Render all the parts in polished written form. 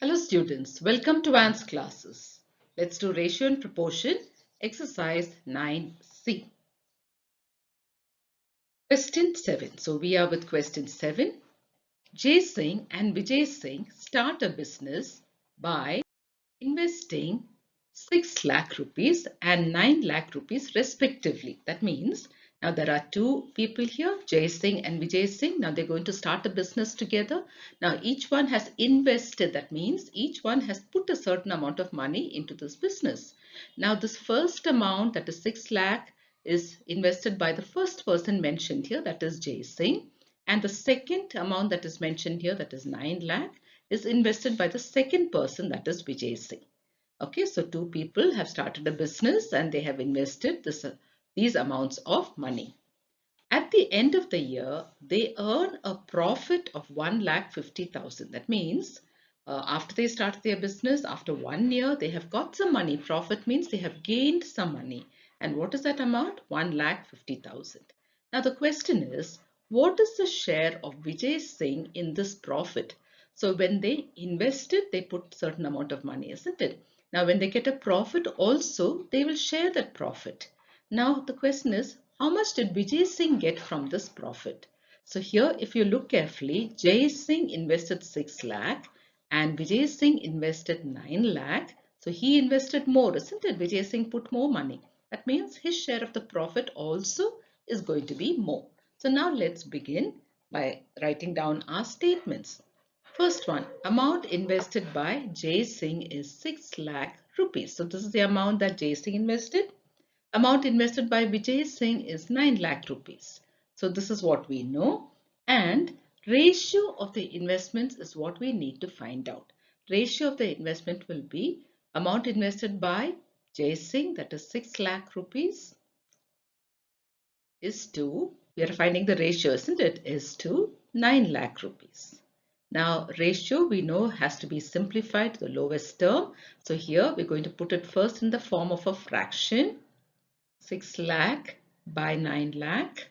Hello students, welcome to Anne's classes. Let's do ratio and proportion, exercise 9C. Question 7. So we are with question 7. Jay Singh and Vijay Singh start a business by investing 6 lakh rupees and 9 lakh rupees respectively. That means now there are two people here, Jay Singh and Vijay Singh. Now they're going to start a business together. Now each one has invested. That means each one has put a certain amount of money into this business. Now this first amount, that is 6 lakh, is invested by the first person mentioned here, that is Jay Singh. And the second amount that is mentioned here, that is 9 lakh, is invested by the second person, that is Vijay Singh. Okay, so two people have started a business and they have invested these amounts of money. At the end of the year, they earn a profit of 1,50,000. That means after they started their business, after 1 year, they have got some money. Profit means they have gained some money. And what is that amount? 1,50,000. Now the question is, what is the share of Vijay Singh in this profit? So when they invested, they put certain amount of money, isn't it? Now when they get a profit also, they will share that profit. Now the question is, how much did Vijay Singh get from this profit? So here, if you look carefully, Jay Singh invested 6 lakh and Vijay Singh invested 9 lakh. So he invested more, isn't it? Vijay Singh put more money. That means his share of the profit also is going to be more. So now let's begin by writing down our statements. First one, amount invested by Jay Singh is 6 lakh rupees. So this is the amount that Jay Singh invested. Amount invested by Vijay Singh is 9 lakh rupees. So this is what we know, and ratio of the investments is what we need to find out. Ratio of the investment will be amount invested by Jay Singh, that is 6 lakh rupees, is to, we are finding the ratio, isn't it, is to 9 lakh rupees. Now ratio we know has to be simplified to the lowest term. So here we're going to put it first in the form of a fraction. 6 lakh by 9 lakh,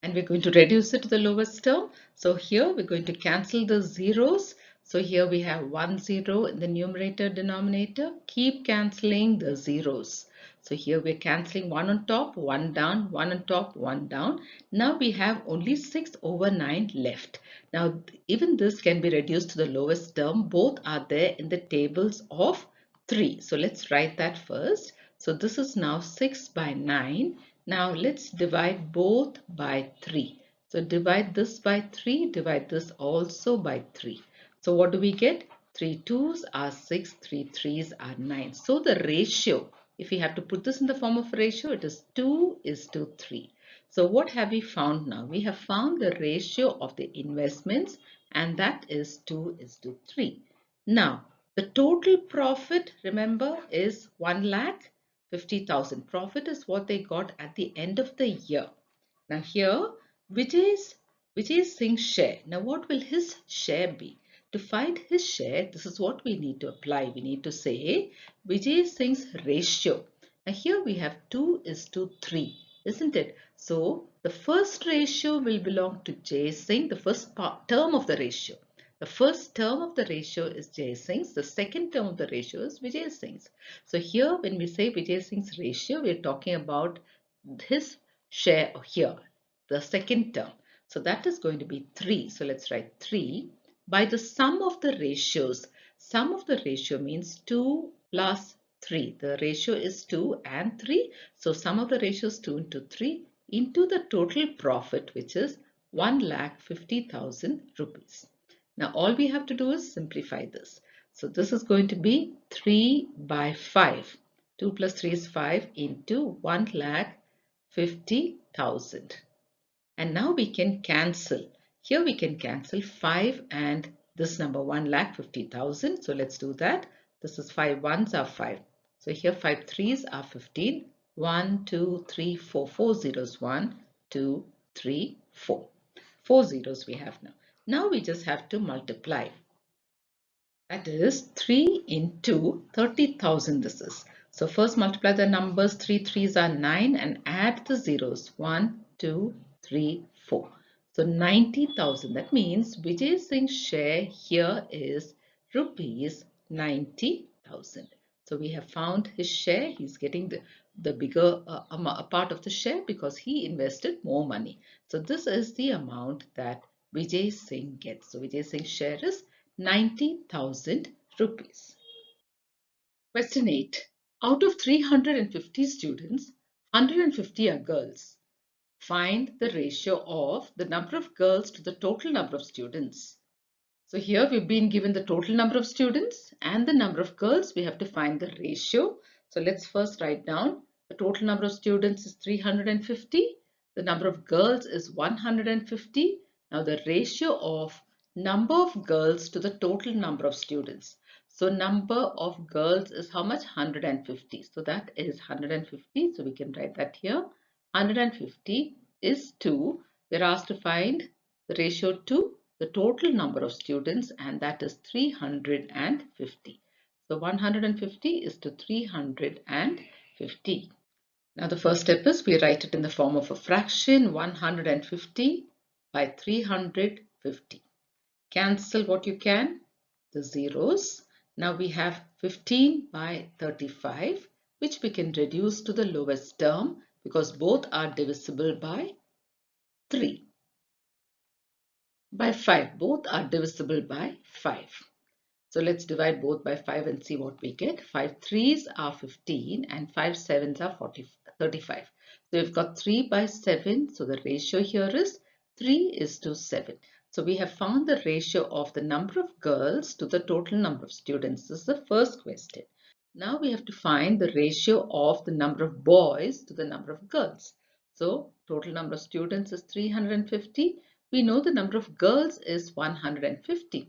and we're going to reduce it to the lowest term. So here we're going to cancel the zeros. So here we have 1 0 in the numerator denominator. Keep cancelling the zeros. So here we're cancelling 1 on top, 1 down, 1 on top, 1 down. Now we have only 6 over 9 left. Now even this can be reduced to the lowest term. Both are there in the tables of 3. So let's write that first. So this is now 6 by 9. Now let's divide both by 3. So divide this by 3, divide this also by 3. So what do we get? 3 2s are 6, 3 3s are 9. So the ratio, if we have to put this in the form of ratio, it is 2 is to 3. So what have we found now? We have found the ratio of the investments, and that is 2 is to 3. Now the total profit, remember, is 1,50,000. Profit is what they got at the end of the year. Now here, Vijay Singh's share. Now what will his share be? To find his share, this is what we need to apply. We need to say Vijay Singh's ratio. Now here we have 2 is to 3, isn't it? So the first ratio will belong to Jay Singh, the first term of the ratio. The first term of the ratio is Jay Singh's. The second term of the ratio is Vijay Singh's. So here when we say Vijay Singh's ratio, we are talking about his share here, the second term. So that is going to be 3. So let's write 3 by the sum of the ratios. Sum of the ratio means 2 plus 3. The ratio is 2 and 3. So sum of the ratios 2 into 3 into the total profit, which is 1,50,000 rupees. Now all we have to do is simplify this. So this is going to be 3 by 5. 2 plus 3 is 5 into 1,50,000. And now we can cancel. Here we can cancel 5 and this number 1,50,000. So let's do that. This is 5 ones are 5. So here 5 threes are 15. 1, 2, 3, 4. 4 zeros. 1, 2, 3, 4. 4 zeros we have now. Now we just have to multiply. That is 3 into 30,000 this is. So first multiply the numbers. 3 threes are 9 and add the zeros. 1, 2, 3, 4. So 90,000. That means Vijay Singh's share here is rupees 90,000. So we have found his share. He's getting the bigger part of the share because he invested more money. So this is the amount that Vijay Singh gets. So Vijay Singh's share is 90,000 rupees. Question 8. Out of 350 students, 150 are girls. Find the ratio of the number of girls to the total number of students. So here we've been given the total number of students and the number of girls. We have to find the ratio. So let's first write down the total number of students is 350. The number of girls is 150. Now the ratio of number of girls to the total number of students. So number of girls is how much? 150. So that is 150. So we can write that here. 150 is 2. We're asked to find the ratio to the total number of students, and that is 350. So 150 is to 350. Now the first step is we write it in the form of a fraction, 150 by 350. Cancel what you can, the zeros. Now we have 15 by 35, which we can reduce to the lowest term because both are divisible by 3. By 5, both are divisible by 5. So let's divide both by 5 and see what we get. 5 threes are 15 and 5 sevens are 35. So we've got 3 by 7. So the ratio here is 3 is to 7. So we have found the ratio of the number of girls to the total number of students. This is the first question. Now we have to find the ratio of the number of boys to the number of girls. So total number of students is 350. We know the number of girls is 150.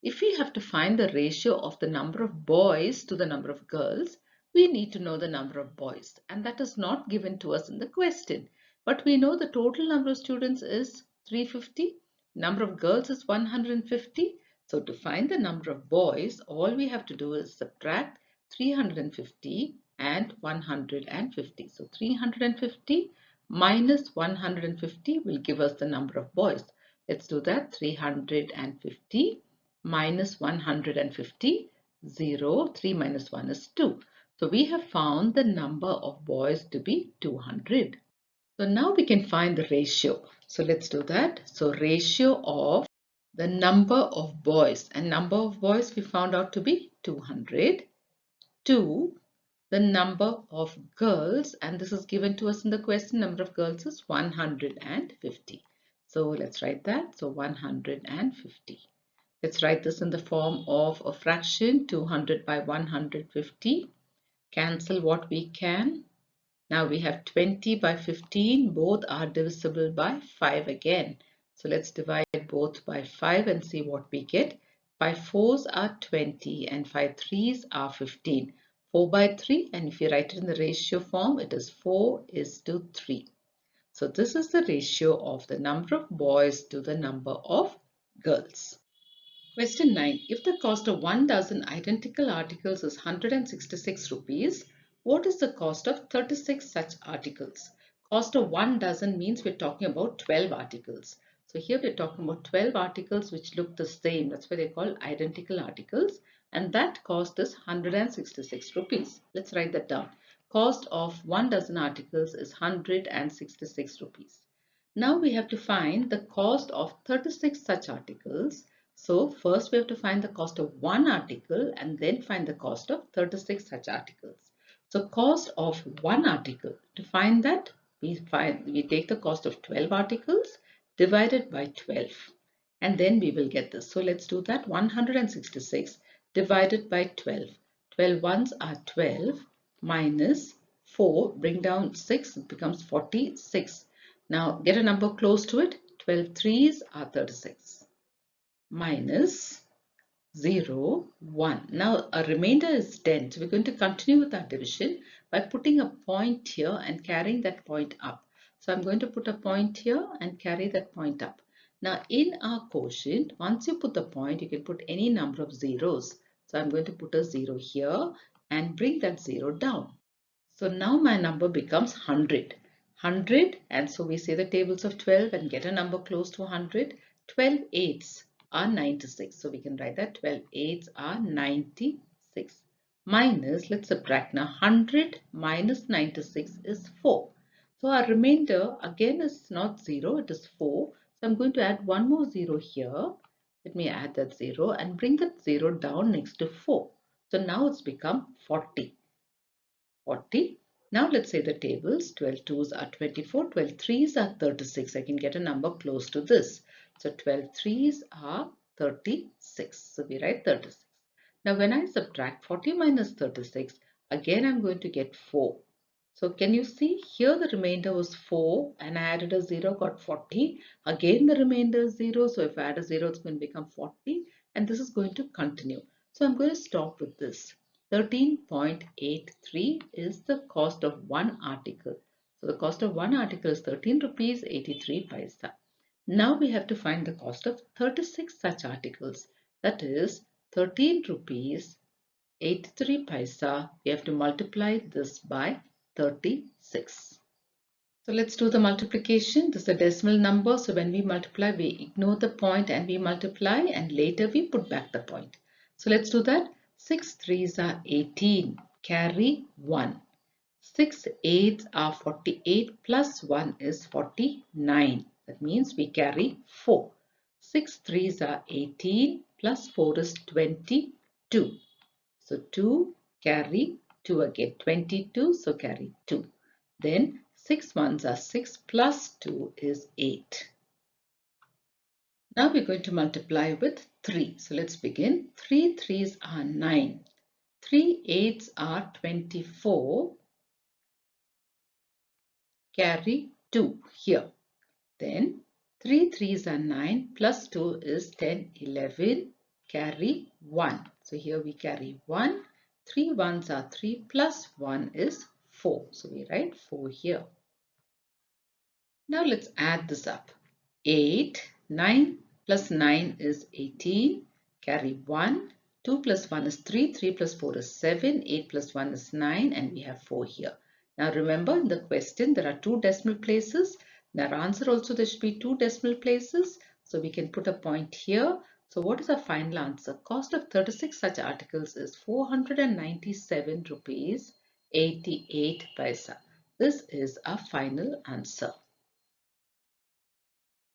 If we have to find the ratio of the number of boys to the number of girls, we need to know the number of boys, and that is not given to us in the question. But we know the total number of students is 350, number of girls is 150. So to find the number of boys, all we have to do is subtract 350 and 150. So 350 minus 150 will give us the number of boys. Let's do that. 350 minus 150, 0. 3 minus 1 is 2. So we have found the number of boys to be 200. So now we can find the ratio. So let's do that. So ratio of the number of boys, and number of boys we found out to be 200, to the number of girls, and this is given to us in the question, number of girls is 150. So let's write that. So 150. Let's write this in the form of a fraction, 200 by 150. Cancel what we can. Now we have 20 by 15. Both are divisible by 5 again. So let's divide both by 5 and see what we get. 5 fours are 20 and 5 threes are 15. 4 by 3, and if you write it in the ratio form, it is 4 is to 3. So this is the ratio of the number of boys to the number of girls. Question 9. If the cost of 1 dozen identical articles is 166 rupees, what is the cost of 36 such articles? Cost of 1 dozen means we're talking about 12 articles. So here we're talking about 12 articles which look the same. That's why they're called identical articles. And that cost is 166 rupees. Let's write that down. Cost of 1 dozen articles is 166 rupees. Now we have to find the cost of 36 such articles. So first we have to find the cost of one article and then find the cost of 36 such articles. So cost of one article, to find that we take the cost of 12 articles divided by 12 and then we will get this. So let's do that. 166 divided by 12. 12 ones are 12 minus 4, bring down 6, it becomes 46. Now get a number close to it. 12 threes are 36. Minus 0, 1. Now a remainder is 10. So we're going to continue with our division by putting a point here and carrying that point up. So I'm going to put a point here and carry that point up. Now in our quotient, once you put the point, you can put any number of zeros. So I'm going to put a 0 here and bring that 0 down. So now my number becomes 100. 100, and so we say the tables of 12 and get a number close to 100. 12 eighths are 96. So we can write that 12 eighths are 96. Minus, let's subtract now. 100 minus 96 is 4. So our remainder again is not 0, it is 4. So I'm going to add one more 0 here. Let me add that 0 and bring that 0 down next to 4. So now it's become 40. 40. Now let's say the tables. 12 twos are 24, 12 threes are 36. I can get a number close to this. So 12 threes are 36. So we write 36. Now when I subtract 40 minus 36, again I'm going to get 4. So can you see here the remainder was 4 and I added a 0, got 40. Again the remainder is 0. So if I add a 0, it's going to become 40 and this is going to continue. So I'm going to stop with this. 13.83 is the cost of one article. So the cost of one article is 13 rupees 83 paisa. Now we have to find the cost of 36 such articles. That is 13 rupees 83 paisa. We have to multiply this by 36. So let's do the multiplication. This is a decimal number. So when we multiply, we ignore the point and we multiply and later we put back the point. So let's do that. 6 threes are 18. Carry 1. 6 eighths are 48 plus 1 is 49. That means we carry 4. 6 threes are 18 plus 4 is 22. So 2 carry 2 again. 22, so carry 2. Then 6 ones are 6 plus 2 is 8. Now we're going to multiply with 3. So let's begin. 3 threes are 9. 3 eighths are 24. Carry 2 here. Then 3 threes are 9 plus 2 is 10, 11. Carry 1. So here we carry 1. 3 ones are 3 plus 1 is 4. So we write 4 here. Now let's add this up. 8, 9 plus 9 is 18. Carry 1. 2 plus 1 is 3. 3 plus 4 is 7. 8 plus 1 is 9 and we have 4 here. Now remember in the question there are 2 decimal places. In our answer also there should be 2 decimal places. So we can put a point here. So what is our final answer? Cost of 36 such articles is 497 rupees 88 paisa. This is our final answer.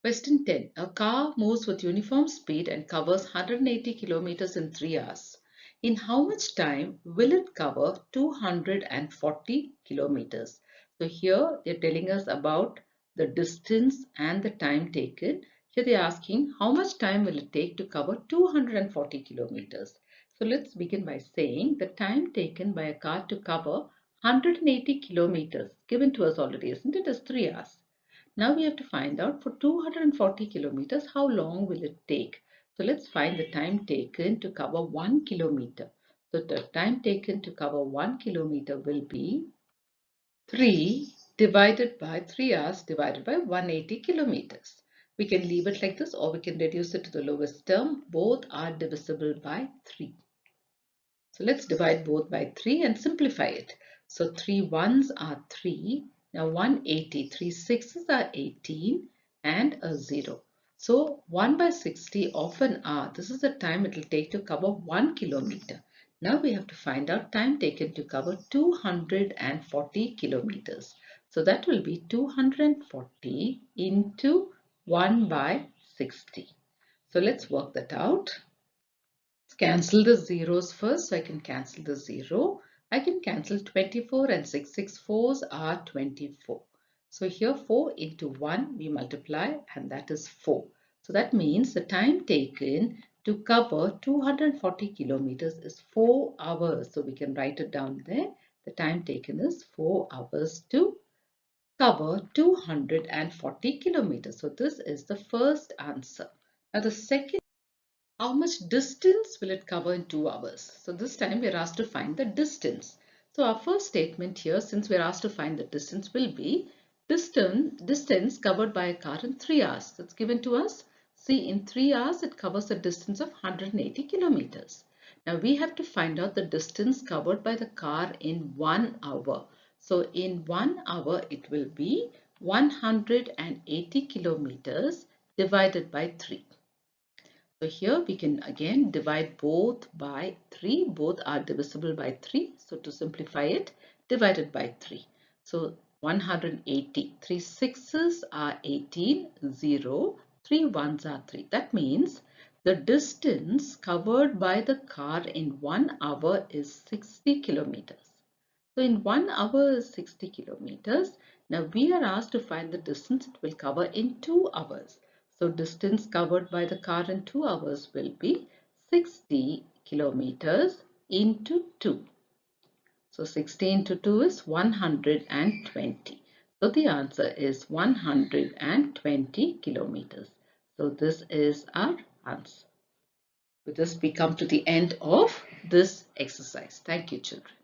Question 10. A car moves with uniform speed and covers 180 kilometers in 3 hours. In how much time will it cover 240 kilometers? So here they're telling us about the distance and the time taken. Here they're asking how much time will it take to cover 240 kilometers. So let's begin by saying the time taken by a car to cover 180 kilometers given to us already, isn't it? Is 3 hours. Now we have to find out for 240 kilometers how long will it take. So let's find the time taken to cover 1 kilometer. So the time taken to cover 1 kilometer will be 3 divided by 3 hours divided by 180 kilometers. We can leave it like this or we can reduce it to the lowest term. Both are divisible by 3. So let's divide both by 3 and simplify it. So 3 ones are 3. Now 180, 3 sixes are 18 and a 0. So 1 by 60 of an hour. This is the time it will take to cover 1 kilometer. Now we have to find out time taken to cover 240 kilometers. So that will be 240 into 1 by 60. So let's work that out. Let's cancel the zeros first. So I can cancel the 0. I can cancel 24 and 6 4s are 24. So here 4 into 1 we multiply and that is 4. So that means the time taken to cover 240 kilometers is 4 hours. So we can write it down there. The time taken is 4 hours to cover 240 kilometers. So this is the first answer. Now the second, how much distance will it cover in 2 hours? So this time we are asked to find the distance. So our first statement here, since we are asked to find the distance, will be distance covered by a car in 3 hours. That's given to us. See, in 3 hours it covers a distance of 180 kilometers. Now we have to find out the distance covered by the car in 1 hour. So in 1 hour, it will be 180 kilometers divided by 3. So here we can again divide both by 3. Both are divisible by 3. So to simplify it, divided by 3. So 180. 3 sixes are 18, 0, 3 ones are 3. That means the distance covered by the car in 1 hour is 60 kilometers. So in 1 hour is 60 kilometers. Now we are asked to find the distance it will cover in 2 hours. So distance covered by the car in 2 hours will be 60 kilometers into 2. So 60 into 2 is 120. So the answer is 120 kilometers. So this is our answer. With this we come to the end of this exercise. Thank you, children.